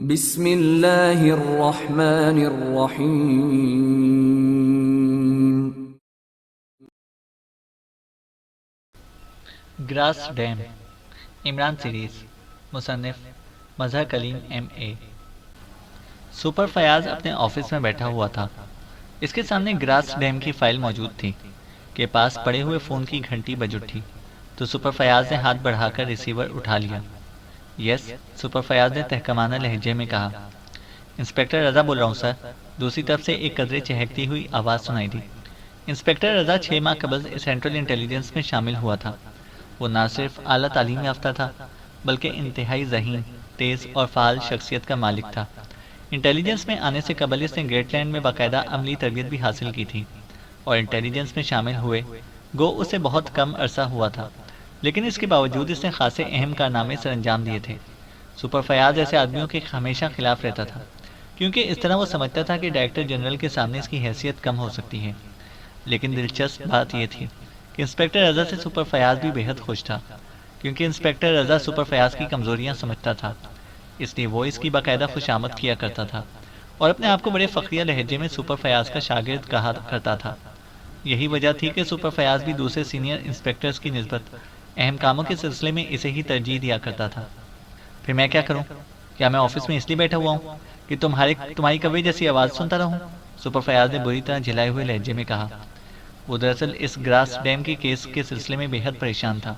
بسم اللہ الرحمن الرحیم۔ گراس ڈیم، عمران سیریز، مصنف مظہر کلیم MA۔ سپر فیاض اپنے آفس میں بیٹھا ہوا تھا۔ اس کے سامنے گراس ڈیم کی فائل موجود تھی کہ پاس پڑے ہوئے فون کی گھنٹی بج اٹھی تو سپر فیاض نے ہاتھ بڑھا کر ریسیور اٹھا لیا۔ یس، سپر فیاض نے تحکمانہ لہجے میں کہا۔ انسپکٹر رضا بول رہا ہوں سر۔ دوسری طرف سے ایک قدرے چہکتی ہوئی آواز سنائی دی۔ انسپکٹر رضا 6 ماہ قبل سینٹرل انٹیلیجنس میں شامل ہوا تھا۔ وہ نہ صرف اعلیٰ تعلیم یافتہ تھا بلکہ انتہائی ذہین، تیز اور فعال شخصیت کا مالک تھا۔ انٹیلیجنس میں آنے سے قبل اس نے گریٹ لینڈ میں باقاعدہ عملی تربیت بھی حاصل کی تھی اور انٹیلیجنس میں شامل ہوئے گو اسے بہت کم عرصہ ہوا تھا، لیکن اس کے باوجود اس نے خاصے اہم کارنامے سر انجام دیے تھے۔ سپر فیاض ایسے آدمیوں کے ہمیشہ خلاف رہتا تھا کیونکہ اس طرح وہ سمجھتا تھا کہ ڈائریکٹر جنرل کے سامنے اس کی حیثیت کم ہو سکتی ہے۔ لیکن دلچسپ بات یہ تھی کہ انسپکٹر رضا سے سپر فیاض بھی بےحد خوش تھا، کیونکہ انسپکٹر رضا سپر فیاض کی کمزوریاں سمجھتا تھا، اس لیے وہ اس کی باقاعدہ خوشامد کیا کرتا تھا اور اپنے آپ کو بڑے فخریہ لہجے میں سپر فیاض کا شاگرد کہا کرتا تھا۔ یہی وجہ تھی کہ سپر فیاض بھی دوسرے سینئر انسپکٹرز کی نسبت اہم کاموں کے سلسلے میں اسے ہی ترجیح دیا کرتا تھا۔ پھر میں کیا کروں؟ کیا میں آفس میں اس لیے بیٹھا ہوا ہوں کہ تمہاری کوئی جیسی آواز سنتا رہوں؟ سپر فیاض نے بری طرح جھلائے ہوئے لہجے میں کہا۔ وہ دراصل اس گراس ڈیم کے کیس کے سلسلے میں بے حد پریشان تھا،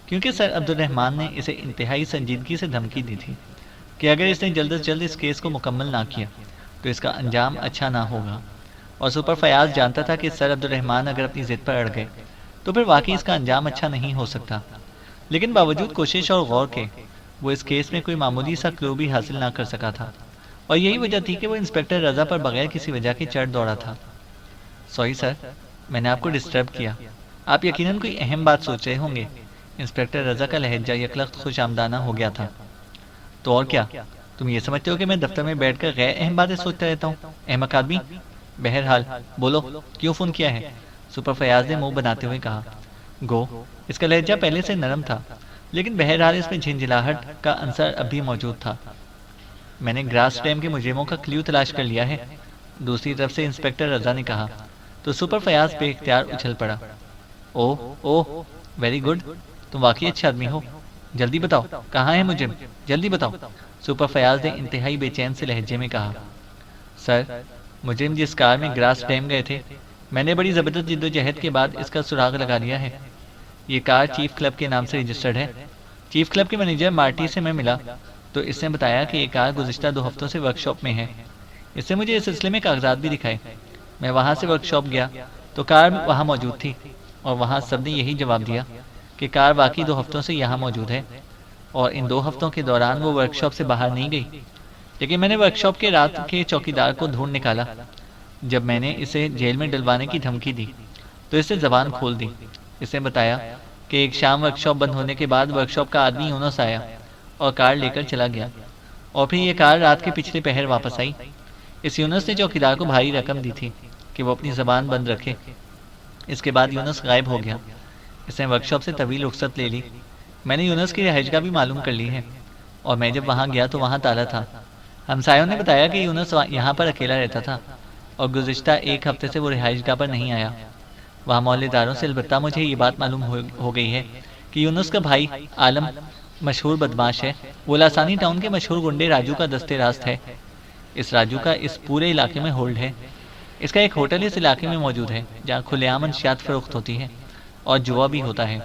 کیونکہ سر عبدالرحمان نے اسے انتہائی سنجیدگی سے دھمکی دی تھی کہ اگر اس نے جلد از جلد اس کیس کو مکمل نہ کیا تو اس کا انجام اچھا نہ ہوگا، اور سپر فیاض جانتا تھا کہ سر عبدالرحمان اگر اپنی ضد پر اڑ گئے تو پھر واقعی اس کا انجام اچھا نہیں ہو سکتا۔ لیکن باوجود کوشش اور غور کے وہ اس کیس میں کوئی معمولی سا کلو بھی حاصل نہ کر سکا تھا، اور یہی وجہ تھی کہ وہ انسپکٹر رضا پر بغیر کسی وجہ کے چڑھ دوڑا تھا۔ سوری سر، میں نے آپ کو ڈسٹرب کیا۔ آپ یقیناً کوئی اہم بات سوچ رہے ہوں گے۔ انسپکٹر رضا کا لہجہ یکلخت خوش آمدانہ ہو گیا تھا۔ تو اور کیا، تم یہ سمجھتے ہو کہ میں دفتر میں بیٹھ کر غیر اہم باتیں سوچتا رہتا ہوں، احمق آدمی؟ بہرحال بولو، کیوں فون کیا ہے؟ سپر فیاض نے منہ بناتے ہوئے کہا۔ گو اس کا لہجہ پہلے سے نرم تھا، لیکن بہرحال اس میں جھنجھلاہٹ کا عنصر اب بھی موجود تھا۔ میں نے گراس ڈیم کے مجرموں کا کلیو تلاش کر لیا ہے، دوسری طرف سے انسپکٹر رضا نے کہا تو سپر فیاض بے اختیار اچھل پڑا۔ اوہ ویری گڈ، تم واقعی اچھا آدمی ہو، جلدی بتاؤ کہاں ہے مجرم، جلدی بتاؤ، سپر فیاض نے انتہائی بے چین سے لہجے میں کہا۔ سر، مجرم جس کار میں گراس ڈیم گئے تھے، میں نے بڑی زبردست جد و جہد کے بعد اس کا سراغ لگا لیا ہے۔ یہ کار چیف کلب کے نام سے رجسٹرڈ ہے۔ چیف کلب کے مینیجر مارٹی سے میں ملا تو اس نے بتایا کہ یہ کار گزشتہ 2 ہفتوں سے ورک شاپ میں ہے۔ اس نے مجھے اس سلسلے میں کاغذات بھی دکھائے۔ میں وہاں سے ورک شاپ گیا تو کار وہاں موجود تھی، اور وہاں سب نے یہی جواب دیا کہ کار واقعی 2 ہفتوں سے یہاں موجود ہے، اور ان 2 ہفتوں کے دوران وہ ورک شاپ سے باہر نہیں گئی۔ لیکن میں نے ورک شاپ کے رات کے چوکیدار کو ڈھونڈ نکالا۔ جب میں نے اسے جیل میں ڈلوانے کی دھمکی دی تو اس نے زبان کھول دی۔ اس نے بتایا کہ ایک شام ورک شاپ بند ہونے کے بعد ورک شاپ کا آدمی یونس آیا اور کار لے کر چلا گیا، اور پھر یہ کار رات کے پچھلے پہر واپس آئی۔ اس یونس نے چوکیدار کو بھاری رقم دی تھی کہ وہ اپنی زبان بند رکھے۔ اس کے بعد یونس غائب ہو گیا۔ اس نے ورک شاپ سے طویل رخصت لے لی۔ میں نے یونس کی رہائش گاہ بھی معلوم کر لی ہے، اور میں جب وہاں گیا تو وہاں تالا تھا۔ ہمسایوں نے بتایا کہ یونس یہاں پر اکیلا رہتا تھا، اور گزشتہ 1 ہفتے سے وہ رہائش گاہ پر نہیں آیا۔ وہاں محلے داروں سے البتہ مجھے یہ بات معلوم ہو گئی ہے کہ یونس کا بھائی عالم مشہور بدماش ہے۔ وہ لاسانی ٹاؤن کے مشہور گنڈے راجو کا دستے راست ہے۔ اس راجو کا اس پورے علاقے میں ہولڈ ہے۔ اس کا ایک ہوٹل اس علاقے میں موجود ہے جہاں کھلے عام منشیات فروخت ہوتی ہے اور جوا بھی ہوتا ہے۔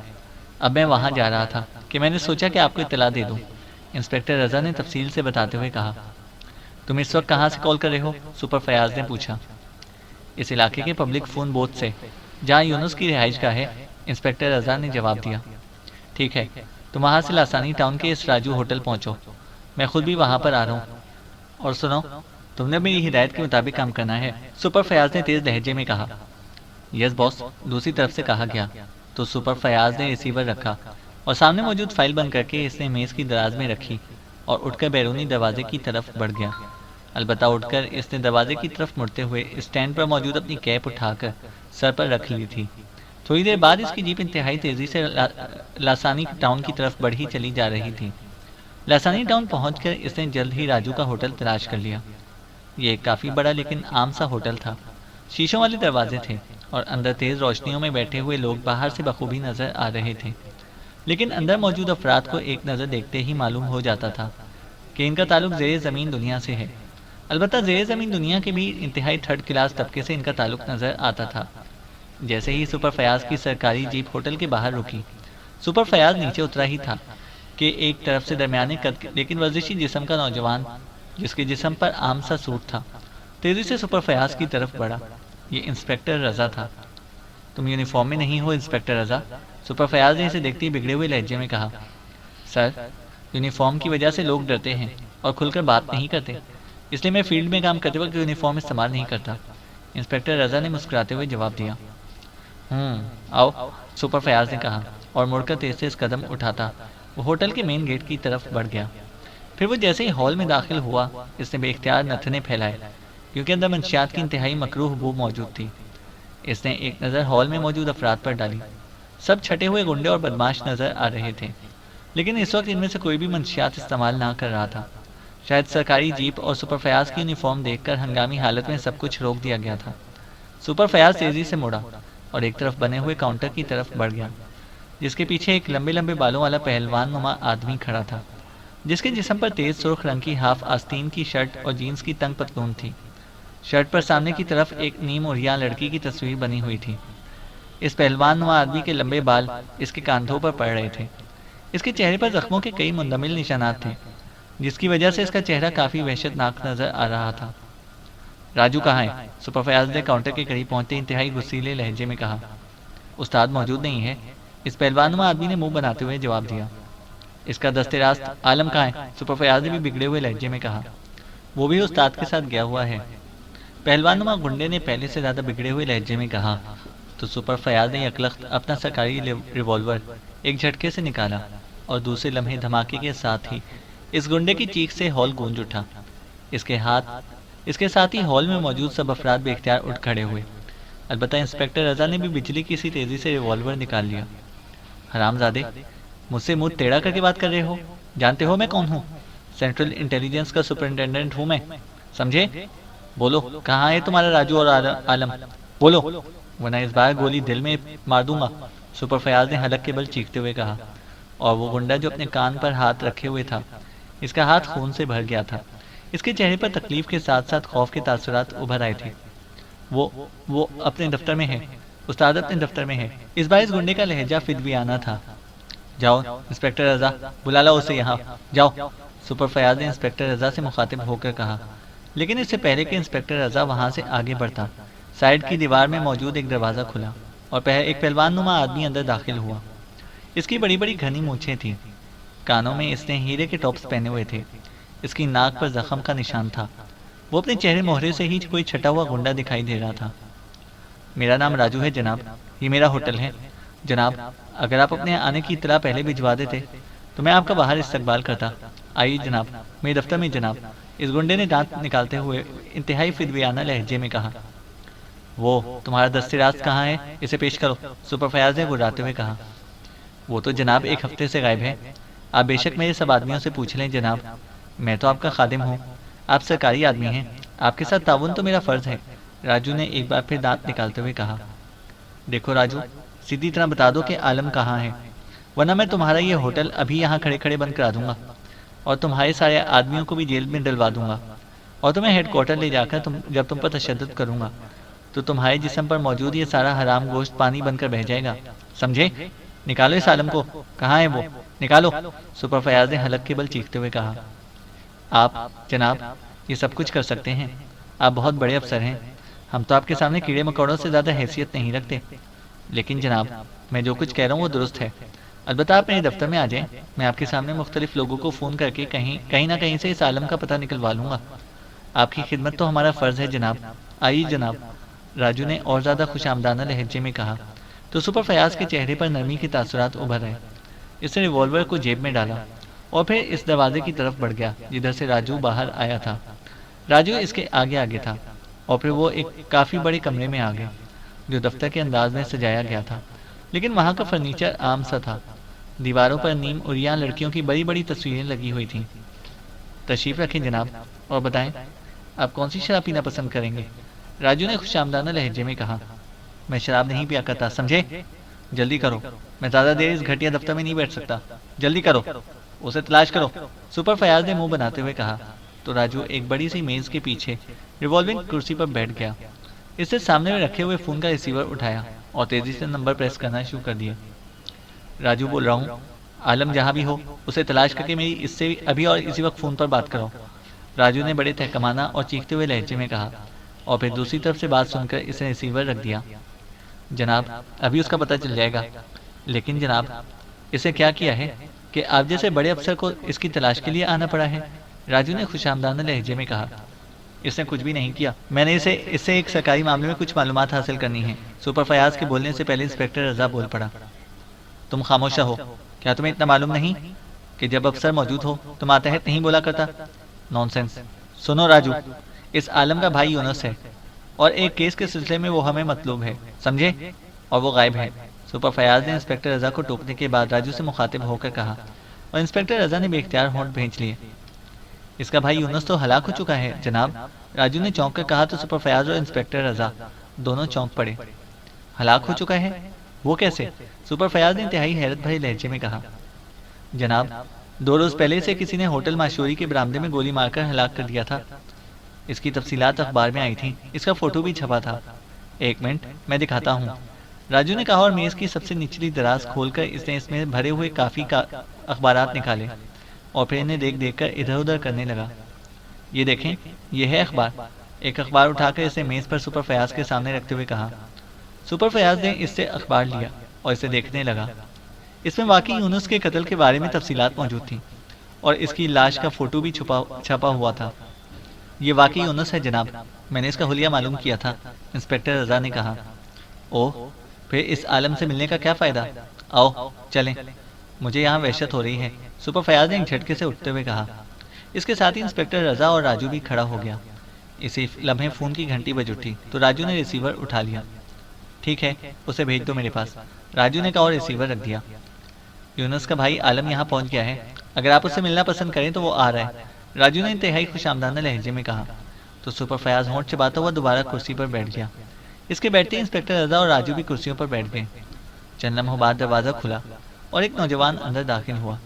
اب میں وہاں جا رہا تھا کہ میں نے سوچا کہ آپ کو اطلاع دے دوں، انسپکٹر رضا نے تفصیل سے بتاتے ہوئے کہا۔ تم اس وقت کہاں سے کال کر رہے ہو؟ سپر فیاض نے پوچھا۔ اس علاقے کے پبلک فون بوتھ سے، جہاں یونس کی رہائش گاہ ہے، انسپکٹر رضا نے جواب دیا۔ ٹھیک ہے، تم وہاں سے لاسانی ٹاؤن کے اس راجو ہوٹل پہنچو، میں خود بھی وہاں پر آ رہا ہوں۔ اور سنو، تم نے میری ہدایت کے مطابق کام کرنا ہے، سپر فیاض نے تیز لہجے میں کہا۔ یس باس، دوسری طرف سے کہا گیا تو سپر فیاض نے ریسیور رکھا اور سامنے موجود فائل بند کر کے اس نے میز کی دراز میں رکھی اور اٹھ کر بیرونی دروازے کی طرف بڑھ گیا۔ البتہ اٹھ کر اس نے دروازے کی طرف مڑتے ہوئے اسٹینڈ پر موجود اپنی کیپ اٹھا کر سر پر رکھ لی تھی۔ تھوڑی دیر بعد اس کی جیپ انتہائی تیزی سے لاسانی ٹاؤن کی طرف بڑھی چلی جا رہی تھی۔ لاسانی ٹاؤن پہنچ کر اس نے جلد ہی راجو کا ہوٹل تلاش کر لیا۔ یہ ایک کافی بڑا لیکن عام سا ہوٹل تھا۔ شیشوں والے دروازے تھے اور اندر تیز روشنیوں میں بیٹھے ہوئے لوگ باہر سے بخوبی نظر آ رہے تھے، لیکن اندر موجود افراد کو ایک نظر دیکھتے ہی معلوم ہو جاتا تھا کہ ان کا تعلق زیر زمین دنیا سے ہے۔ البتہ زیر زمین دنیا کے بھی انتہائی تھرڈ کلاس طبقے سے ان کا تعلق نظر آتا تھا۔ جیسے ہی سپر فیاض کی سرکاری جیپ ہوٹل کے باہر رکی، سپر فیاض نیچے اترا ہی تھا کہ ایک طرف سے درمیانے قد لیکن ورزشی جسم کا نوجوان، جس کے جسم پر عام سا سوٹ تھا، تیزی سے سپر فیاض کی طرف بڑھا۔ یہ انسپکٹر رضا تھا۔ تم یونیفارم میں نہیں ہو انسپکٹر رضا؟ سپر فیاض نے اسے دیکھتے ہی بگڑے ہوئے لہجے میں کہا۔ سر، یونیفارم کی وجہ سے لوگ ڈرتے ہیں اور کھل کر بات نہیں کرتے، اس لیے میں فیلڈ میں کام کرتے وقت یونیفارم استعمال نہیں کرتا، انسپکٹر رضا نے مسکراتے ہوئے جواب دیا۔ آؤ، سپر فیاض نے کہا اور مڑ کر تیز تیز قدم اٹھاتا وہ ہوٹل کے مین گیٹ کی طرف بڑھ گیا۔ پھر وہ جیسے ہی ہال میں داخل ہوا، اس نے بے اختیار نتنے پھیلائے کیونکہ اندر منشیات کی انتہائی مکروہ بو موجود تھی۔ اس نے ایک نظر ہال میں موجود افراد پر ڈالی۔ سب چھٹے ہوئے گنڈے اور بدماش نظر آ رہے تھے، لیکن اس وقت ان میں سے کوئی بھی منشیات استعمال نہ کر رہا تھا۔ شاید سرکاری جیپ اور سپر فیاض کی یونیفارم دیکھ کر ہنگامی حالت میں سب کچھ روک دیا گیا تھا۔ سپر فیاض تیزی سے مڑا اور ایک طرف بنے ہوئے کاؤنٹر کی طرف بڑھ گیا، جس کے پیچھے ایک لمبے لمبے بالوں والا پہلوان نما آدمی کھڑا تھا، جس کے جسم پر تیز سرخ رنگ کی ہاف آستین کی شرٹ اور جینز کی تنگ پتلون تھی۔ شرٹ پر سامنے کی طرف ایک نیم اریاں لڑکی کی تصویر بنی ہوئی تھی۔ اس پہلوان نما آدمی کے لمبے بال اس کے کاندھوں پر پڑ رہے تھے۔ اس کے چہرے پر زخموں کے کئی مندمل نشانات تھے، جس کی وجہ سے اس کا چہرہ کافی وحشت ناک نظر آ رہا تھا۔ راجو کہاں ہے؟ سپر فیاض نے کاؤنٹر کے قریب پہنچتے انتہائی غصیلے لہجے میں کہا۔ استاد موجود نہیں ہے، اس پہلوان نما آدمی نے منہ بناتے ہوئے جواب دیا۔ اس کا دست راست عالم کہاں ہے؟ سپر فیاض نے بھی بگڑے ہوئے لہجے میں کہا۔ وہ بھی استاد کے ساتھ گیا ہوا ہے، پہلوان نما گنڈے نے پہلے سے زیادہ بگڑے ہوئے لہجے میں کہا۔ تو سپر فیاض نے یکلخت اپنا سرکاری ریوالور ایک جھٹکے سے نکالا اور دوسرے لمحے دھماکے کے ساتھ ہی اس گنڈے کی چیخ سے ہال گونج اٹھا۔ اس کے ساتھ ہی ہال میں موجود سب افراد بے اختیار اٹھ کھڑے ہوئے، البتہ انسپکٹر رضا نے بھی بجلی کی سی تیزی سے ریوالور نکال لیا۔ حرام زادے، مجھ سے منہ ٹیڑھا کر کے بات کر رہے ہو؟ جانتے ہو میں کون ہوں؟ سینٹرل انٹیلیجنس کا سپرنٹینڈنٹ ہوں میں، سمجھے؟ بولو، کہاں ہے تمہارا راجو اور عالم؟ بولو ورنہ اس بار گولی دل میں مار دوں گا، سپر فیاض نے حلق کے بل چیختے ہوئے کہا۔ اور وہ گنڈا جو اپنے کان پر ہاتھ رکھے ہوئے تھا، اس کا ہاتھ خون سے بھر گیا تھا۔ اس کے چہرے پر تکلیف کے ساتھ ساتھ خوف کے تاثرات ابھر آئے تھے۔ وہ اپنے دفتر میں ہے، استاد اپنے دفتر میں ہے۔ اس بار اس گنڈے کا لہجہ فدویانہ تھا۔ جاؤ انسپکٹر رضا، بلا لاؤ اسے یہاں، جاؤ، سپر فیاض نے انسپکٹر رضا سے مخاطب ہو کر کہا۔ لیکن اس سے پہلے کہ انسپکٹر رضا وہاں سے آگے بڑھتا، سائڈ کی دیوار میں موجود ایک دروازہ کھلا اور ایک پہلوان نما آدمی اندر داخل ہوا۔ اس کی بڑی بڑی گھنی مونچھیں تھیں، کانوں میں اس نے ہیرے کے ٹاپس پہنے ہوئے تھے، اس کی ناک پر زخم کا نشان تھا۔ وہ اپنے چہرے مہرے سے ہی کوئی چھٹا ہوا گنڈا دکھائی دے رہا تھا۔ میرا نام راجو ہے جناب، یہ میرا ہوٹل ہے جناب، اگر آپ اپنے آنے کی اطلاع پہلے بھجوا دیتے تو میں آپ کا باہر استقبال کرتا۔ آئیے جناب، میرے دفتر میں جناب، اس گنڈے نے دانت نکالتے ہوئے انتہائی فدویانہ لہجے میں کہا۔ وہ تمہارا دست راست کہاں ہے؟ اسے پیش کرو، سپر فیاض نے گراتے ہوئے کہا۔ وہ تو جناب ایک ہفتے سے غائب ہے، آپ بے شک میرے سب آدمیوں سے پوچھ لیں جناب، میں تو آپ کا خادم ہوں، آپ سرکاری آدمی ہیں، آپ کے ساتھ تعاون تو میرا فرض ہے، راجو نے ایک بار پھر دانت نکالتے ہوئے کہا۔ دیکھو راجو، سیدھی طرح بتا دو کہ عالم کہاں ہے، ورنہ میں تمہارا یہ ہوٹل ابھی یہاں کھڑے کھڑے بند کرا دوں گا اور تمہارے سارے آدمیوں کو بھی جیل میں ڈلوا دوں گا، اور تمہیں ہیڈ کوارٹر لے جا کر جب تم پر تشدد کروں گا تو تمہارے جسم پر موجود یہ سارا حرام گوشت پانی بن کر بہہ جائے گا، سمجھے؟ نکالو اس عالم کو، کہاں ہے وہ؟ نکالو، سپر فیاض نے حلق کے بل چیختے ہوئے کہا۔ آپ جناب یہ سب کچھ کر سکتے ہیں، آپ بہت بڑے افسر ہیں، ہم تو آپ کے سامنے کیڑے مکوڑوں سے زیادہ حیثیت نہیں رکھتے، لیکن جناب میں جو کچھ کہہ رہا ہوں وہ درست ہے، البتہ آپ میرے دفتر میں آ جائیں، میں آپ کے سامنے مختلف لوگوں کو فون کر کے کہیں نہ کہیں سے اس عالم کا پتہ نکلوا لوں گا، آپ کی خدمت تو ہمارا فرض ہے جناب، آئیے جناب، راجو نے اور زیادہ خوش آمدانہ لہجے میں کہا۔ تو سپر فیاض کے چہرے پر نرمی کے تاثرات ابھر آئے، اس نے ریوالور کو جیب میں ڈالا اور پھر اس دروازے کی طرف بڑھ گیا جدھر سے راجو باہر آیا تھا۔ راجو اس کے آگے آگے تھا اور پھر وہ ایک کافی بڑے کمرے میں آ گئے جو دفتر کے انداز میں سجایا گیا تھا، لیکن وہاں کا فرنیچر عام سا تھا۔ دیواروں پر نیم اریاں لڑکیوں کی بڑی بڑی تصویریں لگی ہوئی تھیں۔ تشریف رکھیں جناب، اور بتائیں آپ کون سی شراب پینا پسند کریں گے؟ راجو نے خوش آمدانہ لہجے میں کہا۔ میں شراب نہیں پیا کرتا، سمجھے؟ جلدی کرو، میں زیادہ دیر اس گھٹیا دفتر میں نہیں بیٹھ سکتا، جلدی کرو، اسے تلاش کرو، سپر فیاض نے منہ بناتے ہوئے کہا۔ تو راجو ایک بڑی سی میز کے پیچھے ریوالونگ کرسی پر بیٹھ گیا۔ اس نے سامنے میں رکھے ہوئے فون کا ریسیور اٹھایا اور تیزی سے نمبر پریس کرنا شروع کر دیا۔ راجو بول رہا ہوں، عالم جہاں بھی ہو اسے تلاش کر کے میری اس سے ابھی اور اسی وقت فون پر بات کرو، راجو نے بڑے تہکمانہ اور چیختے ہوئے لہجے میں کہا، اور پھر دوسری طرف سے بات سن کر اس نے ریسیور رکھ دیا۔ جناب ابھی اس کا پتہ چل جائے گا، لیکن جناب اسے کیا کیا ہے کہ آپ جیسے بڑے افسر کو اس کی تلاش کے لیے آنا پڑا ہے؟ راجو نے خوش آمدانہ لہجے میں کہا۔ اس نے کچھ بھی نہیں کیا، میں نے اس سے ایک سرکاری معاملے میں کچھ معلومات حاصل کرنی ہیں۔ سپر فیاض کے بولنے سے پہلے انسپکٹر رضا بول پڑا۔ تم خاموش رہو، کیا تمہیں اتنا معلوم نہیں کہ جب افسر موجود ہو تو ماتحت نہیں بولا کرتا؟ نان سینس۔ سنو راجو، اس عالم کا بھائی یونس ہے اور ایک کیس کے سلسلے میں وہ ہمیں مطلوب ہے، سمجھے؟ اور وہ غائب ہے۔ سپر فیاض نے انسپکٹر رضا کو ٹوکنے کے بعد راجو سے مخاطب ہو کر کہا، اور انسپکٹر رضا نے بے اختیار ہونٹ بھینچ لیے۔ اس کا بھائی یونس تو ہلاک ہو چکا ہے جناب، راجو نے چونک کر کہا تو سپر فیاض اور انسپکٹر رضا دونوں چونک پڑے۔ ہلاک ہو چکا ہے؟ وہ کیسے؟ سپر فیاض نے انتہائی حیرت بھرے لہجے میں کہا۔ جناب 2 روز پہلے اسے کسی نے ہوٹل ماشوری کے برآمدے میں گولی مار کر ہلاک کر دیا تھا۔ اس کی تفصیلات اخبار میں آئی تھیں، اس کا فوٹو بھی چھپا تھا۔ 1 منٹ میں دکھاتا ہوں، راجو نے کہا، اور میز کی سب سے نچلی دراز کھول کر اس نے اس میں بھرے ہوئے کافی اخبارات نکالے اور پھر انہیں دیکھ دیکھ کر ادھر ادھر کرنے لگا۔ یہ دیکھیں، یہ ہے اخبار۔ ایک اخبار اٹھا کر اسے میز پر سپر فیاض کے سامنے رکھتے ہوئے کہا۔ سپر فیاض نے اس سے اخبار لیا اور اسے دیکھنے لگا۔ اس میں واقعی یونس کے قتل کے بارے میں تفصیلات موجود تھیں اور اس کی لاش کا فوٹو بھی چھپا ہوا تھا۔ یہ واقعی یونس ہے جناب، میں نے اس کا حلیہ معلوم کیا تھا، انسپکٹر رضا نے کہا۔ اوہ، پھر اس عالم سے ملنے کا کیا فائدہ؟ آؤ چلیں، مجھے یہاں وحشت ہو رہی ہے، سپر فیاض نے ایک جھٹکے سے اٹھتے ہوئے کہا۔ اس کے ساتھ ہی انسپکٹر رضا اور راجو بھی کھڑا ہو گیا۔ اسی لمحے فون کی گھنٹی بج اٹھی تو راجو نے ریسیور اٹھا لیا۔ ٹھیک ہے، اسے بھیج دو میرے پاس، راجو نے کہا اور ریسیور رکھ دیا۔ یونس کا بھائی عالم یہاں پہنچ گیا ہے، اگر آپ اس سے ملنا پسند کریں تو وہ آ رہا ہے، راجو نے انتہائی خوش آمدانہ لہجے میں کہا۔ تو سپر فیاض ہونٹ چباتا ہوا دوبارہ کرسی پر بیٹھ گیا۔ اس کے بیٹھتے ہی انسپکٹر رضا اور راجو بھی کرسیوں پر بیٹھ گئے۔ چند لمحوں بعد دروازہ کھلا اور ایک نوجوان اندر داخل ہوا۔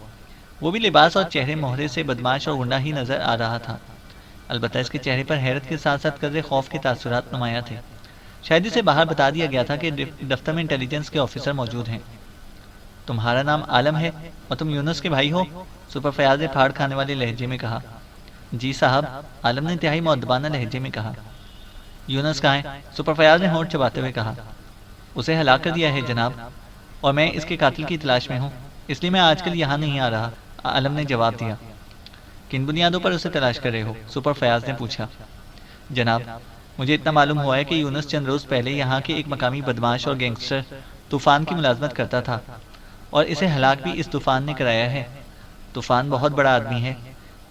وہ بھی لباس اور چہرے مہرے سے بدماش اور گنڈا ہی نظر آ رہا تھا، البتہ اس کے چہرے پر حیرت کے ساتھ ساتھ قدرے خوف کے تاثرات نمایاں تھے۔ شاید اسے باہر بتا دیا گیا تھا کہ دفتر میں انٹیلیجنس کے آفیسر موجود ہیں۔ تمہارا نام عالم ہے اور تم یونس کے بھائی ہو؟ سپر فیاض نے پھاڑ کھانے والے لہجے میں کہا۔ جی صاحب، عالم نے انتہائی مؤدبانہ لہجے میں کہا۔ یونس کہاں ہے؟ سپر فیاض نے ہونٹ چباتے ہوئے کہا۔ اسے ہلاک کر دیا ہے جناب، اور میں اس کے قاتل کی تلاش میں ہوں، اس لیے میں آج کل یہاں نہیں آ رہا، عالم نے جواب دیا۔ کن بنیادوں پر اسے تلاش کر رہے ہو؟ سپر فیاض نے پوچھا۔ جناب مجھے اتنا معلوم ہوا ہے کہ یونس چند روز پہلے یہاں کے ایک مقامی بدماش اور گینگسٹر طوفان کی ملازمت کرتا تھا، اور اسے ہلاک بھی اس طوفان نے کرایا ہے۔ طوفان بہت بڑا آدمی ہے،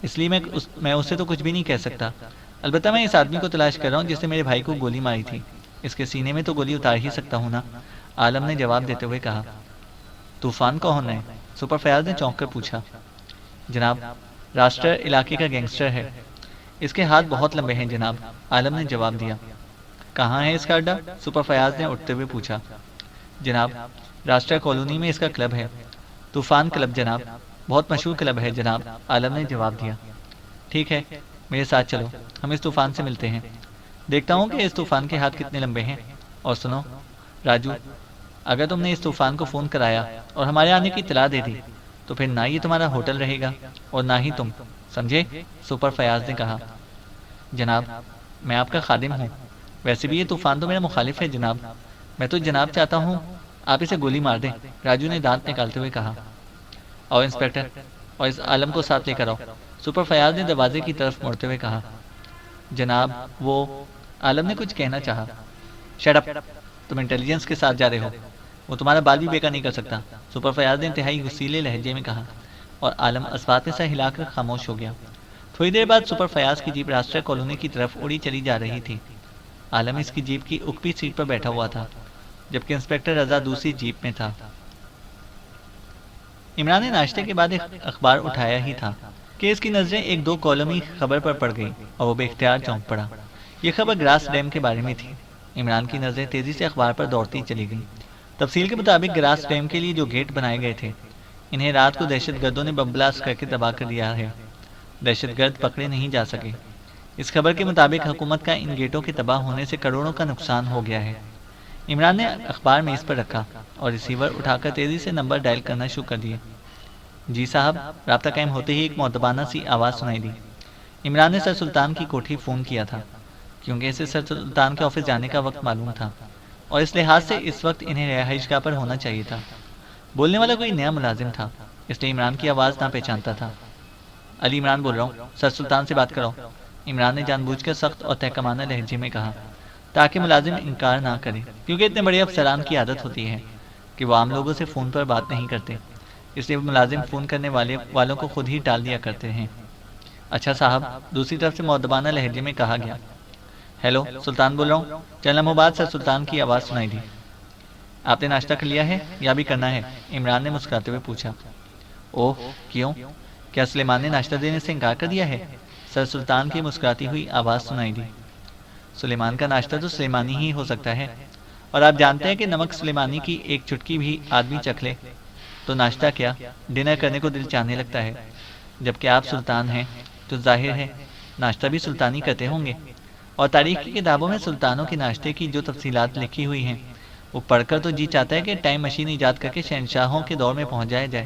اس لیے میں اسے تو کچھ بھی نہیں کہہ سکتا، البتہ میں اس آدمی کو تلاش کر رہا ہوں جس نے میرے بھائی کو گولی ماری تھی، اس کے سینے میں تو گولی اتار ہی سکتا ہوں نا، عالم نے جواب دیتے ہوئے کہا۔ طوفان کون ہے؟ سپر فیاض نے چونک کر پوچھا۔ جناب راشٹر علاقے کا گینگسٹر ہے، اس کے ہاتھ بہت لمبے ہیں جناب، عالم نے جواب دیا۔ کہاں ہے اس کا اڈا؟ سپر فیاض نے اٹھتے ہوئے پوچھا۔ جناب راشٹر کالونی میں اس کا کلب ہے، طوفان کلب جناب، بہت مشہور کلب ہے جناب، عالم نے جواب دیا۔ ٹھیک ہے، میرے ساتھ چلو، ہم اس طوفان سے ملتے ہیں، دیکھتا ہوں کہ اس طوفان کے ہاتھ کتنے لمبے ہیں۔ اور سنو راجو، اگر تم نے اس طوفان کو فون کرایا اور ہمارے آنے کی اطلاع دے دی تو پھر نہ یہ تمہارا ہوٹل رہے گا اور نہ ہی تم، سمجھے؟ سپر فیاض نے کہا۔ جناب میں آپ کا خادم ہوں، ویسے بھی یہ طوفان تو میرا مخالف ہے جناب، میں تو جناب چاہتا ہوں آپ اسے گولی مار دیں، راجو نے دانت نکالتے ہوئے کہا۔ اور انسپکٹر، اور اس عالم کو ساتھ لے کر آؤ، سپر فیاض نے دروازے کی طرف مڑتے ہوئے کہا۔ جناب وہ، عالم نے کچھ کہنا چاہا۔ شٹ اپ، تم انٹیلیجنس کے ساتھ جا رہے ہو، وہ تمہارا بال بھی بیکا نہیں کر سکتا، سپر فیاض نے انتہائی غصیلے لہجے میں کہا، اور عالم اسبات میں سر ہلا کر خاموش ہو گیا۔ تھوڑی دیر بعد سپر فیاض کی جیپ راشٹر کالونی کی طرف اڑی چلی جا رہی تھی۔ عالم اس کی جیپ کی اوپری سیٹ پر بیٹھا ہوا تھا، جبکہ انسپکٹر رضا دوسری جیپ میں تھا۔ عمران نے ناشتے کے بعد ایک اخبار اٹھایا ہی تھا کہ اس کی نظریں ایک دو کالمی خبر پر پڑ گئی اور وہ بے اختیار چونک پڑا۔ یہ خبر گراس ڈیم کے بارے میں تھی۔ عمران کی نظریں تیزی سے اخبار پر دوڑتی چلی گئیں۔ تفصیل کے مطابق گراس ڈیم کے لیے جو گیٹ بنائے گئے تھے انہیں رات کو دہشت گردوں نے بم بلاسٹ کر کے تباہ کر دیا ہے۔ دہشت گرد پکڑے نہیں جا سکے۔ اس خبر کے مطابق حکومت کا ان گیٹوں کے تباہ ہونے سے کروڑوں کا نقصان ہو گیا ہے۔ عمران نے اخبار میز پر رکھا اور ریسیور اٹھا کر تیزی سے نمبر ڈائل کرنا شروع کر دیا۔ جی صاحب، رابطہ قائم ہوتے ہی ایک مؤدبانہ سی آواز سنائی دی۔ عمران نے سر سلطان کی کوٹھی فون کیا تھا کیونکہ اسے سر سلطان کے آفس جانے کا وقت معلوم تھا اور اس لحاظ سے اس وقت انہیں رہائش گاہ پر ہونا چاہیے تھا۔ بولنے والا کوئی نیا ملازم تھا اس لیے عمران کی آواز نہ پہچانتا تھا۔ علی عمران بول رہا ہوں، سر سلطان سے بات کرو، عمران نے جان بوجھ کر سخت اور تحکمانہ لہجے میں کہا تاکہ ملازم انکار نہ کرے، کیونکہ اتنے بڑے افسران کی عادت ہوتی ہے کہ وہ عام لوگوں سے فون پر بات نہیں کرتے، اس لیے ملازم فون کرنے والوں کو خود ہی ٹال دیا کرتے ہیں۔ اچھا صاحب، دوسری طرف سے مؤدبانہ لہجے میں کہا گیا۔ ہیلو، سلطان بول رہا ہوں۔ چند لمحوں بعد سر سلطان کی آواز سنائی دی۔ آپ نے ناشتہ کر لیا ہے یا بھی کرنا ہے؟ عمران نے مسکراتے ہوئے پوچھا۔ اوہ، کیوں؟ کیا سلیمان نے ناشتہ دینے سے انکار کر دیا ہے؟ سر سلطان کی مسکراتی ہوئی آواز سنائی دی۔ سلیمان کا ناشتہ تو سلیمانی ہی ہو سکتا ہے، اور آپ جانتے ہیں کہ نمک سلیمانی کی ایک چٹکی بھی آدمی چکھ لے تو ناشتہ کیا ڈنر کرنے کو دل چاہنے لگتا ہے۔ جبکہ آپ سلطان ہیں تو ظاہر ہے ناشتہ بھی سلطانی کرتے ہوں گے، اور تاریخ کی کتابوں میں سلطانوں کے ناشتے کی جو تفصیلات لکھی ہوئی ہیں وہ پڑھ کر تو جی چاہتا ہے کہ ٹائم مشین ایجاد کر کے شہنشاہوں کے دور میں پہنچ جایا جائے،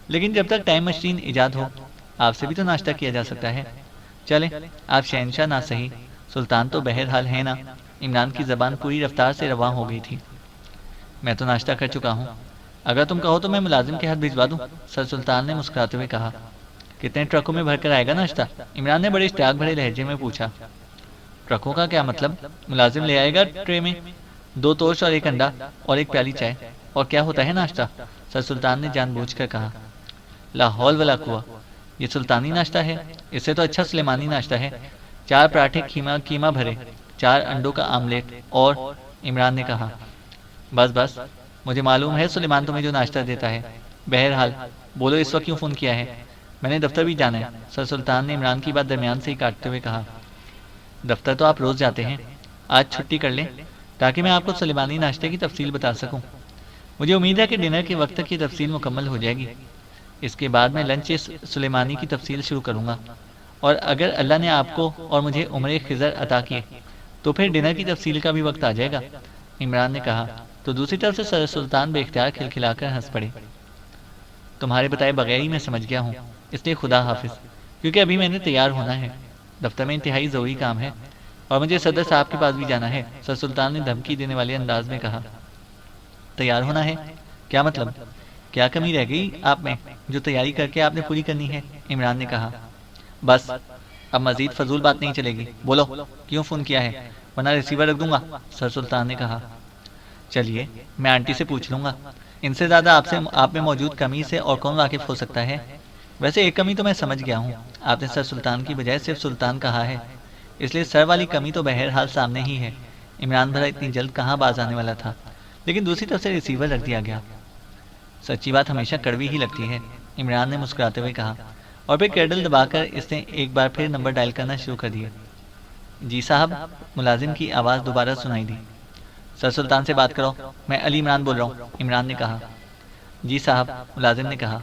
لیکن جب تک ٹائم مشین ایجاد ہو آپ سے بھی تو ناشتہ کیا جا سکتا ہے۔ چلیں، آپ شہنشاہ نہ صحیح، سلطان تو بہرحال ہے نا۔ عمران کی زبان پوری رفتار سے رواں ہو گئی تھی۔ میں تو ناشتہ کر چکا ہوں، اگر تم کہو تو میں ملازم کے ہاتھ بھجوا دوں، سر سلطان نے مسکراتے ہوئے کہا۔ کتنے ٹرکوں میں بھر کر آئے گا ناشتہ؟ عمران نے بڑے اشتیاق بھرے لہجے میں پوچھا۔ ٹرکوں کا کیا مطلب؟ ملازم لے آئے گا ٹرے میں 2 توش اور 1 انڈا اور 1 پیالی چائے، اور کیا ہوتا ہے ناشتہ؟ سر سلطان نے جان بوجھ کر کہا۔ لا حول ولا قوہ، یہ سلطانی ناشتہ ہے؟ اس سے تو اچھا سلیمانی ناشتہ ہے۔ 4 پراٹھے کیما بھرے، 4 انڈوں کا آملیٹ، اور عمران نے کہا بس بس، مجھے معلوم ہے سلیمان تمہیں جو ناشتہ دیتا ہے۔ بہرحال بولو اس وقت کیوں فون کیا ہے؟ میں نے دفتر بھی جانا ہے، سر سلطان نے عمران کی بات درمیان سے ہی کاٹتے ہوئے کہا۔ دفتر تو آپ روز جاتے ہیں، آج چھٹی کر لیں تاکہ میں آپ کو سلیمانی ناشتے کی تفصیل بتا سکوں۔ مجھے امید ہے کہ ڈنر کے وقت تک یہ تفصیل مکمل ہو جائے گی۔ اس کے بعد میں لنچ سلیمانی کی تفصیل شروع کروں گا، اور اگر اللہ نے آپ کو اور مجھے عمر خضر عطا کیے تو پھر ڈنر کی تفصیل کا بھی وقت آ جائے گا، عمران نے کہا تو دوسری طرف سے سر سلطان بے اختیار کھلکھلا کر ہنس پڑے۔ تمہارے بتائے بغیر ہی میں سمجھ گیا ہوں، اس لیے خدا حافظ، کیونکہ ابھی میں نے تیار ہونا ہے، دفتر میں انتہائی ضروری کام ہے اور مجھے صدر صاحب کے پاس بھی جانا ہے، سر سلطان نے دھمکی دینے والے انداز میں کہا۔ تیار ہونا ہے؟ کیا مطلب؟ کیا کمی رہ گئی آپ میں جو تیاری کر کے آپ نے پوری کرنی ہے؟ عمران نے کہا۔ بس اب مزید فضول بات نہیں چلے گی، بولو کیوں فون کیا ہے، ورنہ ریسیور رکھ دوں گا، سر سلطان نے کہا۔ چلیے میں آنٹی سے پوچھ لوں گا، ان سے زیادہ آپ میں موجود کمی سے اور کون واقف ہو سکتا ہے؟ ویسے ایک کمی تو میں سمجھ گیا ہوں، آپ نے سر سلطان کی بجائے صرف سلطان کہا ہے، اس لیے سر والی کمی تو بہرحال سامنے ہی ہے۔ عمران بھلا اتنی جلد کہاں باز آنے والا تھا، لیکن دوسری طرف سے ریسیور رکھ دیا گیا۔ سچی بات ہمیشہ کڑوی ہی لگتی ہے، عمران نے مسکراتے ہوئے کہا، اور پھر کیڈل دبا کر اس نے ایک بار پھر نمبر ڈائل کرنا شروع کر دیا۔ جی صاحب، ملازم کی آواز دوبارہ سنائی دی۔ سر سلطان سے بات کرو، میں علی عمران بول رہا ہوں، عمران نے کہا۔ جی صاحب، ملازم نے کہا۔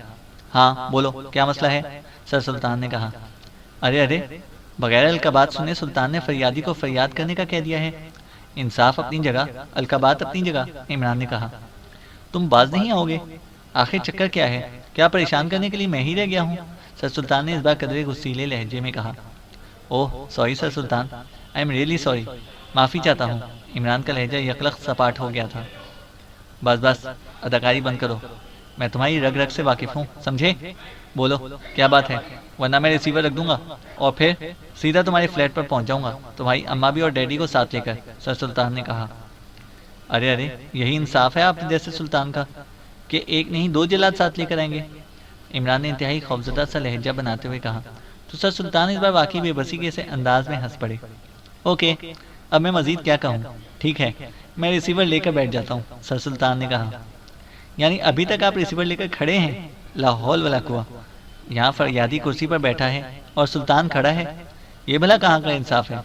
ہاں بولو، کیا مسئلہ ہے؟ سر سلطان نے کہا۔ ارے بغیر القابات سنے سلطان نے فریادی کو فریاد کرنے کا کہہ دیا ہے۔ انصاف اپنی جگہ، القابات اپنی جگہ، عمران نے کہا۔ تم باز نہیں آؤ گے؟ آخر چکر کیا ہے؟ کیا پریشان کرنے کے لیے میں ہی رہ گیا ہوں؟ سر سلطان نے اس بار قدرے غصیلے لہجے میں کہا۔ اوہ sorry sir Sultan, I am really sorry, معافی چاہتا ہوں۔ عمران کا لہجہ یکلخ سپاٹ ہو گیا تھا۔ بس اداکاری بند کرو، میں تمہاری رگ رگ سے واقف ہوں، سمجھے؟ بولو کیا بات ہے، ورنہ میں ریسیور رکھ دوں گا اور پھر سیدھا تمہارے فلیٹ پر پہنچ جاؤں گا، تمہاری اماں بھی اور ڈیڈی کو ساتھ لے کر، سر سلطان نے کہا۔ ارے یہی انصاف ہے آپ جیسے سلطان کا کہ ایک نہیں 2 جلاد ساتھ لے کر آئیں گے، عمران نے انتہائی خوفزدہ سا لہجہ بناتے ہوئے کہا۔ تو سر سلطان اس بار واقعی بے بسی کے سے انداز میں ہنس پڑے۔ اوکے، اب میں مزید کیا کہوں، ٹھیک ہے میں ریسیور لے کر بیٹھ جاتا ہوں، سر سلطان نے کہا۔ یعنی ابھی تک آپ ریسیور لے کر کھڑے ہیں؟ لا حول ولا قوہ، یہاں فریادی کرسی پر بیٹھا ہے اور سلطان کھڑا ہے، یہ بھلا کہاں کا انصاف ہے؟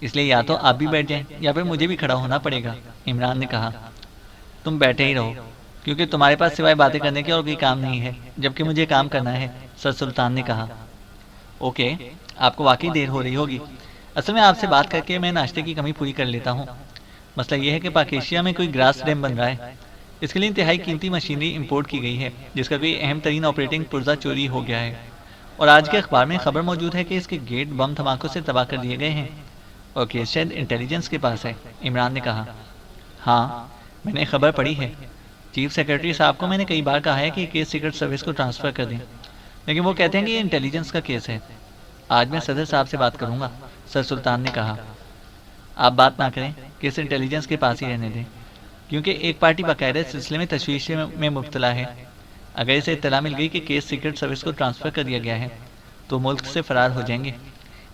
اس لیے یا تو آپ بھی بیٹھ جائیں یا پھر مجھے بھی کھڑا ہونا پڑے گا۔ عمران نے کہا، تم بیٹھے ہی رہو، کیونکہ تمہارے پاس سوائے باتیں کرنے کے اور کوئی کام نہیں ہے، جبکہ مجھے کام کرنا ہے، سر سلطان نے کہا۔ اوکے، آپ کو واقعی دیر ہو رہی ہوگی۔ اصل میں آپ سے بات کر کے میں ناشتے کی کمی پوری کر لیتا ہوں۔ مسئلہ یہ ہے کہ پاکیشیا میں کوئی گراس ڈیم بن رہا ہے، اس کے لیے انتہائی قیمتی مشینری امپورٹ کی گئی ہے، جس کا کوئی اہم ترین آپریٹنگ پرزہ چوری ہو گیا ہے، اور آج کے اخبار میں خبر موجود ہے کہ اس کے گیٹ بم دھماکوں سے تباہ کر دیے گئے ہیں، اور کیس شاید انٹیلیجنس کے پاس ہے۔ عمران نے کہا، ہاں میں نے خبر پڑھی ہے، چیف سیکرٹری صاحب کو میں نے کئی بار کہا ہے کہ کیس سیکرٹ سروس کو ٹرانسفر کر دیں، لیکن وہ کہتے ہیں کہ یہ انٹیلیجنس کا کیس ہے۔ آج میں صدر صاحب سے بات کروں گا، سر سلطان نے کہا۔ آپ بات نہ کریں، کیس انٹیلیجنس کے پاس ہی رہنے دیں، کیونکہ ایک پارٹی باقاعدہ اس سلسلے میں تشویش میں مبتلا ہے۔ اگر اسے اطلاع مل گئی کہ کیس سیکرٹ سروس کو ٹرانسفر کر دیا گیا ہے تو ملک سے فرار ہو جائیں گے،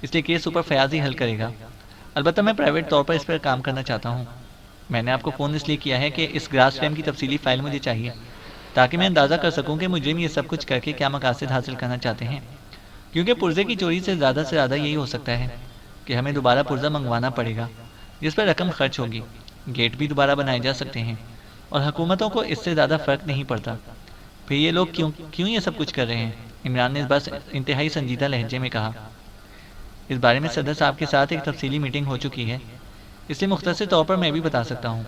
اس لیے کیس سپر فیاض ہی حل کرے گا۔ البتہ میں پرائیویٹ طور پر اس پر کام کرنا چاہتا ہوں۔ میں نے آپ کو فون اس لیے کیا ہے کہ اس گراس ڈیم کی تفصیلی فائل مجھے چاہیے، تاکہ میں اندازہ کر سکوں کہ مجرم یہ سب کچھ کر کے کیا مقاصد حاصل کرنا چاہتے ہیں، کیونکہ پرزے کی چوری سے زیادہ یہی ہو سکتا ہے کہ ہمیں دوبارہ پرزہ منگوانا پڑے گا، جس پر رقم خرچ ہوگی، گیٹ بھی دوبارہ بنائے جا سکتے ہیں، اور حکومتوں کو اس سے زیادہ فرق نہیں پڑتا۔ پھر یہ لوگ کیوں یہ سب کچھ کر رہے ہیں؟ عمران نے بس انتہائی سنجیدہ لہجے میں کہا۔ اس بارے میں صدر صاحب کے ساتھ ایک تفصیلی میٹنگ ہو چکی ہے، اس لیے مختصر طور پر میں بھی بتا سکتا ہوں۔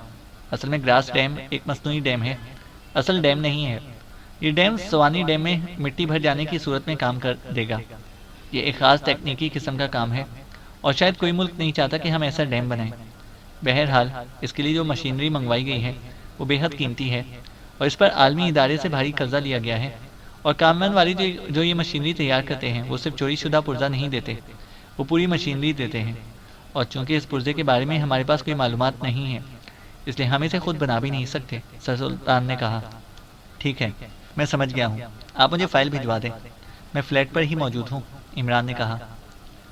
اصل میں گراس ڈیم ایک مصنوعی ڈیم ہے، اصل ڈیم نہیں ہے۔ یہ ڈیم سوانی ڈیم میں مٹی بھر جانے کی صورت میں کام کر دے گا۔ یہ ایک خاص تکنیکی قسم کا کام ہے، اور شاید کوئی ملک نہیں چاہتا کہ ہم ایسا ڈیم بنائیں۔ بہرحال اس کے لیے جو مشینری منگوائی گئی ہے وہ بے حد قیمتی ہے، اور اس پر عالمی ادارے سے بھاری قرضہ لیا گیا ہے، اور کامین والی جو یہ مشینری تیار کرتے ہیں وہ صرف چوری شدہ پرزہ نہیں دیتے، وہ پوری مشینری دیتے ہیں، اور چونکہ اس پرزے کے بارے میں ہمارے پاس کوئی معلومات نہیں ہے، اس لیے ہم اسے خود بنا بھی نہیں سکتے، سر سلطان نے کہا۔ ٹھیک ہے، میں سمجھ گیا ہوں، آپ مجھے فائل بھجوا دیں، میں فلیٹ پر ہی موجود ہوں، عمران نے کہا۔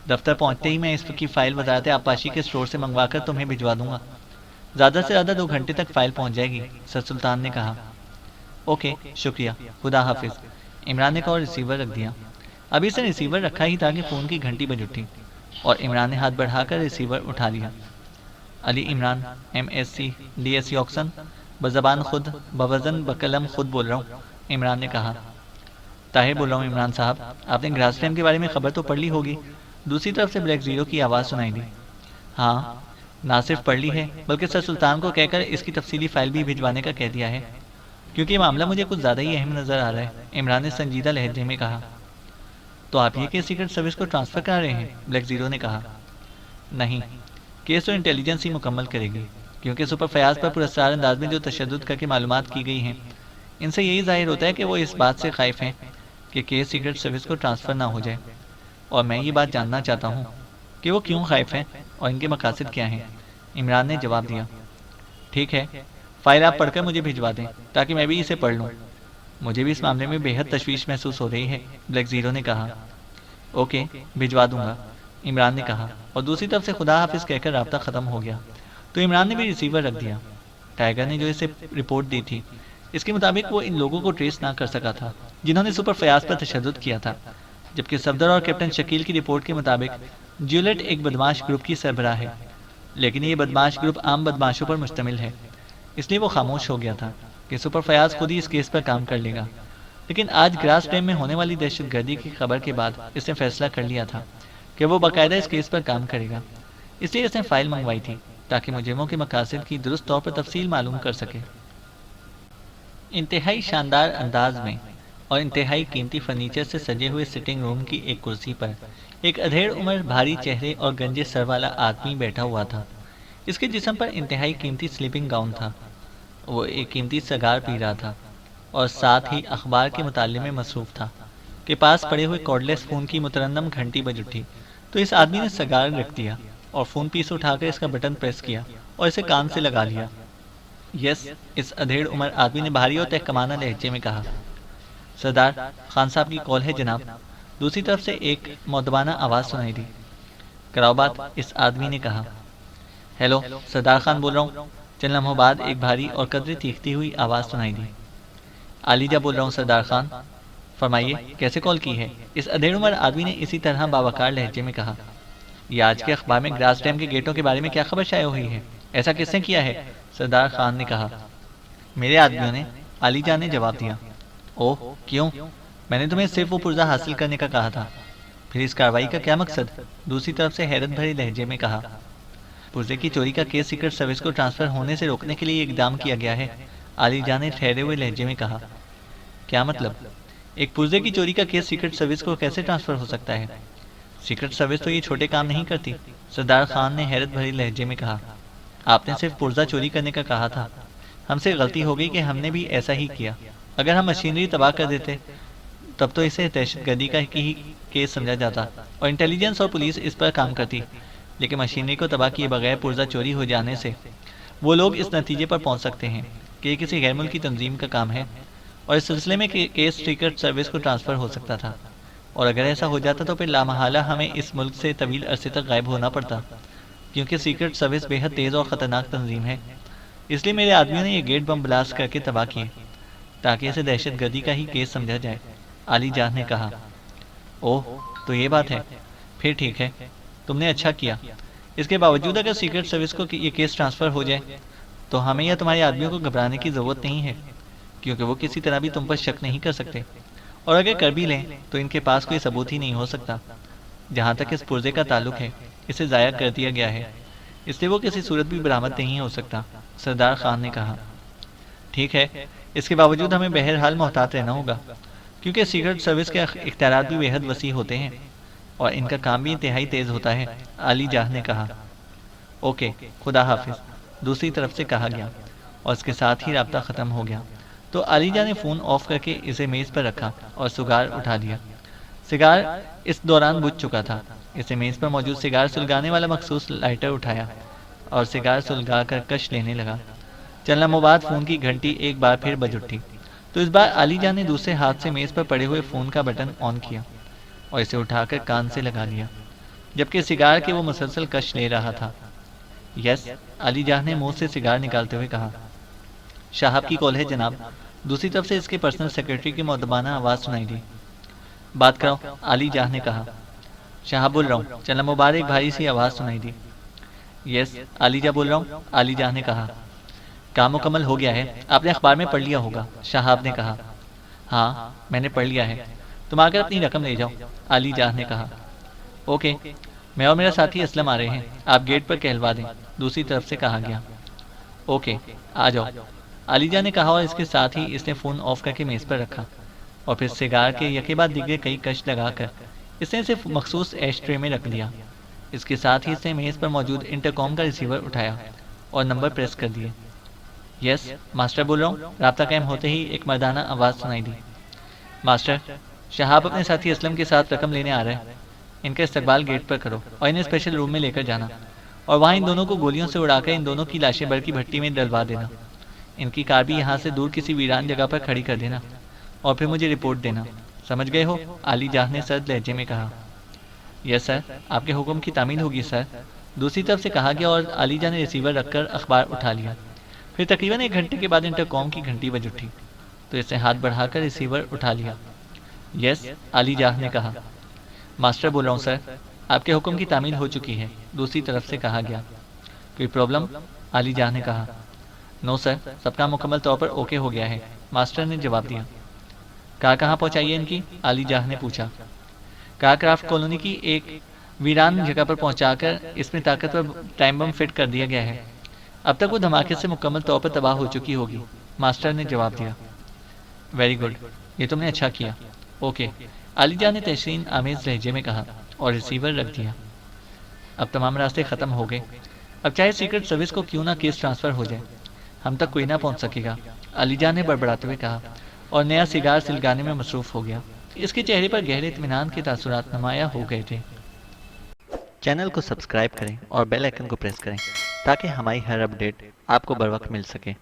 دفتر پہنچتے ہی میں اس کی فائل وزارت آبپاشی کے اسٹور سے منگوا کر تمہیں بھجوا دوں گا، زیادہ سے زیادہ 2 گھنٹے تک فائل پہنچ جائے گی، سر سلطان نے کہا۔ اوکے، شکریہ، خدا حافظ، عمران نے کہا اور ریسیور رکھ دیا۔ ابھی اس نے ریسیور رکھا ہی تھا کہ فون کی گھنٹی بج اٹھی، اور عمران نے ہاتھ بڑھا کر ریسیور اٹھا لیا۔ علی عمران، MSc DSc آکسن، بزبان خود، بوزن بقلم خود بول رہا ہوں، عمران نے کہا۔ طاہر بول رہا ہوں عمران صاحب، آپ نے گراس ڈیم کے بارے میں خبر تو پڑھ لی ہوگی؟ دوسری طرف سے بلیک زیرو کی آواز سنائی دی۔ ہاں، نہ صرف پڑھ لی ہے بلکہ سر سلطان کو کہہ کر اس کی تفصیلی فائل بھی بھجوانے کا کہہ دیا ہے، کیونکہ یہ معاملہ مجھے کچھ زیادہ ہی اہم نظر آ رہا ہے، عمران نے سنجیدہ لہجے میں کہا۔ تو آپ یہ کہ سیکرٹ سروس کو ٹرانسفر کرا رہے ہیں؟ بلیک زیرو نے کہا۔ نہیں، کیس تو انٹیلیجنس ہی مکمل کرے گی، کیونکہ سپر فیاض پر پراسرار انداز میں جو تشدد کر کے معلومات کی گئی ہیں، ان سے یہی ظاہر ہوتا ہے کہ وہ اس بات سے خائف ہیں کہ کیس سیکرٹ سروس کو ٹرانسفر نہ ہو جائے، اور میں یہ بات جاننا چاہتا ہوں کہ وہ کیوں خائف ہیں اور ان کے مقاصد کیا ہیں، عمران نے جواب دیا۔ ٹھیک ہے، فائل آپ پڑھ کر مجھے بھجوا دیں تاکہ میں بھی اسے پڑھ لوں، مجھے بھی اس معاملے میں بے حد تشویش محسوس ہو رہی ہے، بلیک زیرو نے کہا۔ اوکے، بھجوا دوں گا، عمران نے کہا، اور دوسری طرف سے خدا حافظ کہہ کر رابطہ ختم ہو گیا۔ تو عمران نے بھی ریسیور رکھ دیا۔ ٹائیگر نے جو اسے رپورٹ دی تھی، اس کے مطابق وہ ان لوگوں کو ٹریس نہ کر سکا تھا جنہوں نے سپر فیاض پر تشدد کیا تھا، جبکہ صفدر اور کیپٹن شکیل کی رپورٹ کے مطابق جیولیٹ ایک بدماش گروپ کی سربراہ ہے، لیکن یہ بدماش گروپ عام بدماشوں پر مشتمل ہے، اس لیے وہ خاموش ہو گیا تھا کہ سپر فیاض خود ہی اس کیس پر کام کر لے گا۔ لیکن آج گراس ڈیم میں ہونے والی دہشت گردی کی خبر کے بعد اس نے فیصلہ کر لیا تھا کہ وہ باقاعدہ اس کیس پر کام کرے گا، اس لیے اس نے فائل منگوائی تھی تاکہ مجرموں کے مقاصد کی درست طور پر تفصیل معلوم کر سکے۔ انتہائی شاندار انداز میں اور انتہائی قیمتی فرنیچر سے سجے ہوئے سٹنگ روم کی ایک کرسی پر ایک ادھیڑ عمر بھاری چہرے اور گنجے سر والا آدمی بیٹھا ہوا تھا۔ اس کے جسم پر انتہائی قیمتی سلیپنگ گاؤن تھا، وہ ایک قیمتی سگار پی رہا تھا اور ساتھ ہی اخبار کے مطالعے میں مصروف تھا کہ پاس پڑے ہوئے کارڈلیس فون کی مترنم گھنٹی بج اٹھی تو اس آدمی نے سگار رکھ دیا اور فون پیس اٹھا کر اس کا بٹن پریس کیا اور اسے کان سے لگا لیا۔ یس، اس ادھیڑ عمر آدمی نے بھاری اور تحکمانہ لہجے میں کہا۔ سردار خان صاحب کی کال ہے جناب، دوسری طرف سے ایک مؤدبانہ آواز سنائی دی۔ کراؤ بات، اس آدمی نے کہا۔ ہیلو، سردار خان بول رہا ہوں، چند لمحوں بعد ایک بھاری اور قدرے تیکھتی ہوئی آواز سنائی دی۔ عالیجہ بول رہا ہوں سردار خان، فرمائیے کیسے کال کی ہے؟ اس ادھیڑ عمر آدمی نے اسی طرح باوقار لہجے میں کہا۔ یہ آج کے اخبار میں گراس ڈیم کے گیٹوں کے بارے میں کیا خبر شائع ہوئی ہے؟ ایسا کس نے کیا ہے؟ سردار خان نے کہا۔ میرے آدمیوں نے، علی جان نے جواب دیا۔ اوہ کیوں؟ میں نے تمہیں صرف وہ پرزہ حاصل کرنے کا کہا تھا۔ پھر اس کارروائی کا کیا مقصد؟ دوسری طرف سے حیرت بھرے لہجے میں کہا۔ پرزے کی چوری کا کیس سیکرٹ سروس کو ٹرانسفر ہونے سے روکنے کے لیے اقدام کیا گیا ہے، علی جان نے ٹھہرے ہوئے لہجے میں کہا۔ کیا مطلب؟ ایک پرزے کی چوری کا کیس سیکرٹ سروس کو کیسے ٹرانسفر ہو سکتا ہے؟ سیکرٹ سروس تو یہ چھوٹے کام نہیں کرتی، سردار خان نے حیرت بھری لہجے میں کہا۔ آپ نے صرف پرزہ چوری کرنے کا کہا تھا۔ ہم سے غلطی ہو گئی کہ ہم نے بھی ایسا ہی کیا۔ اگر ہم مشینری تباہ کر دیتے تب تو اسے دہشت گردی کا ہی کیس سمجھا جاتا اور انٹیلیجنس اور پولیس اس پر کام کرتی، لیکن مشینری کو تباہ کیے بغیر پرزہ چوری ہو جانے سے وہ لوگ اس نتیجے پر پہنچ سکتے ہیں کہ یہ کسی غیر ملکی تنظیم کا کام ہے، اور اس سلسلے میں کیس سیکرٹ سروس کو ٹرانسفر ہو سکتا تھا، اور اگر ایسا ہو جاتا تو پھر لامحالہ ہمیں اس ملک سے طویل عرصے تک غائب ہونا پڑتا، کیونکہ سیکرٹ سروس بے حد تیز اور خطرناک تنظیم ہے۔ اس لیے میرے آدمیوں نے یہ گیٹ بم بلاسٹ کر کے تباہ کیے تاکہ اسے دہشت گردی کا ہی کیس سمجھا جائے، علی جان نے کہا۔ اوہ تو یہ بات ہے، پھر ٹھیک ہے، تم نے اچھا کیا۔ اس کے باوجود اگر سیکرٹ سروس کو یہ کیس ٹرانسفر ہو جائے تو ہمیں یا تمہارے آدمیوں کو گھبرانے کی ضرورت نہیں ہے، کیونکہ وہ کسی طرح بھی تم پر شک نہیں کر سکتے، اور اگر کر بھی لیں تو ان کے پاس کوئی ثبوت ہی نہیں ہو سکتا۔ جہاں تک اس پرزے کا تعلق ہے، اسے ضائع کر دیا گیا ہے، اس لیے وہ کسی صورت بھی برآمد نہیں ہو سکتا، سردار خان نے کہا۔ ٹھیک ہے، اس کے باوجود ہمیں بہرحال محتاط رہنا ہوگا، کیونکہ سیکرٹ سروس کے اختیارات بھی بے حد وسیع ہوتے ہیں اور ان کا کام بھی انتہائی تیز ہوتا ہے، علی جان نے کہا۔ اوکے، خدا حافظ، دوسری طرف سے کہا گیا، اور اس کے ساتھ ہی رابطہ ختم ہو گیا تو علی جان نے فون آف کر کے اسے میز پر رکھا اور سگار اٹھا دیا۔ سگار اس دوران بجھ چکا تھا۔ اسے میز پر موجود سگار سلگانے والا مخصوص لائٹر اٹھایا اور سگار سلگا کر کش لینے لگا۔ چند لمحوں بعد فون کی گھنٹی ایک بار پھر بج اٹھی تو اس بار علی جان نے دوسرے ہاتھ سے میز پر پڑے ہوئے فون کا بٹن آن کیا اور اسے اٹھا کر کان سے لگا لیا، جبکہ سگار کے وہ مسلسل کش لے رہا تھا۔ یس، علی جان نے منہ سے سگار نکالتے ہوئے کہا۔ شہاب کی کال ہے جناب، دوسری طرف سے اس کے پرسنل سیکرٹری کی مؤدبانہ آواز سنائی دی۔ بات کرو، علی جان نے کہا۔ شہاب بول رہا ہوں، چند لمحوں بعد ایک بھاری سی آواز سنائی دی۔ یس، علی جان بول رہا ہوں، علی جان نے کہا۔ کام مکمل ہو گیا ہے، آپ نے اخبار میں پڑھ لیا ہوگا، شہاب نے کہا۔ ہاں میں نے پڑھ لیا ہے، تم آ کر اپنی رقم لے جاؤ، علی جان نے کہا۔ اوکے، میں اور میرا ساتھی اسلم آ رہے ہیں، آپ گیٹ پر کہلوا دیں، دوسری طرف سے کہا گیا۔ اوکے آ جاؤ، علی جان نے کہا، اور اس کے ساتھ ہی اس نے فون آف کر کے میز پر رکھا اور پھر سگار کے یکے بعد دیگرے کئی کش لگا کر اس نے اسے مخصوص ایش ٹرے میں رکھ دیا۔ اس کے ساتھ ہی اس نے میز پر موجود انٹرکام کا ریسیور اٹھایا اور نمبر پریس کر دیے۔ یس ماسٹر بول رہا ہوں، رابطہ قائم ہوتے ہی ایک مردانہ آواز سنائی دی۔ ماسٹر، شہاب اپنے ساتھی اسلم کے ساتھ رقم لینے آ رہا ہے، ان کا استقبال گیٹ پر کرو اور انہیں اسپیشل روم میں لے کر جانا، اور وہاں ان دونوں کو گولیوں سے اڑا کر ان دونوں کی لاشیں بڑھ کی بھٹی میں ڈلوا دینا۔ ان کی کار بھی یہاں سے دور کسی ویران جگہ پر کھڑی کر دینا اور پھر مجھے رپورٹ دینا، سمجھ گئے ہو؟ علی جان نے سرد لہجے میں کہا۔ یس سر، آپ کے حکم کی تعمیل ہوگی سر، دوسری طرف سے کہا گیا، اور علی جان نے ریسیور رکھ کر اخبار اٹھا لیا۔ پھر تقریباً 1 گھنٹے کے بعد انٹرکام کی گھنٹی بج اٹھی تو اس نے ہاتھ بڑھا کر ریسیور اٹھا لیا۔ یس، علی جان نے کہا۔ ماسٹر بول رہا ہوں سر، آپ کے حکم کی تعمیل ہو چکی ہے، دوسری طرف سے کہا گیا۔ کوئی پرابلم؟ علی جان نے کہا۔ نو سر، سب کا مکمل طور پر اوکے ہو گیا ہے، ماسٹر نے جواب دیا۔ کار کہاں پہنچائیے ان کی؟ علی جان نے پوچھا۔ کار کرافٹ کالونی کی ایک ویران جگہ پر پہنچا کر اس میں طاقتور ٹائم بم فٹ کر دیا گیا ہے، اب تک وہ دھماکے سے مکمل طور پر تباہ ہو چکی ہوگی، ماسٹر نے جواب دیا۔ ویری گڈ، یہ تم نے اچھا کیا، اوکے، علی جان نے تحسین آمیز لہجے میں کہا اور ریسیور رکھ دیا۔ اب تمام راستے ختم ہو گئے، اب چاہے سیکرٹ سروس کو کیوں نہ کیس ٹرانسفر ہو جائے، ہم تک کوئی نہ پہنچ سکے گا، علی جان نے بڑبڑاتے ہوئے کہا اور نیا سگار سلگانے میں مصروف ہو گیا۔ اس کے چہرے پر گہرے اطمینان کے تاثرات نمایاں ہو گئے تھے۔ چینل کو سبسکرائب کریں اور بیل آئیکن کو پریس کریں تاکہ ہماری ہر اپڈیٹ آپ کو بر وقت مل سکے۔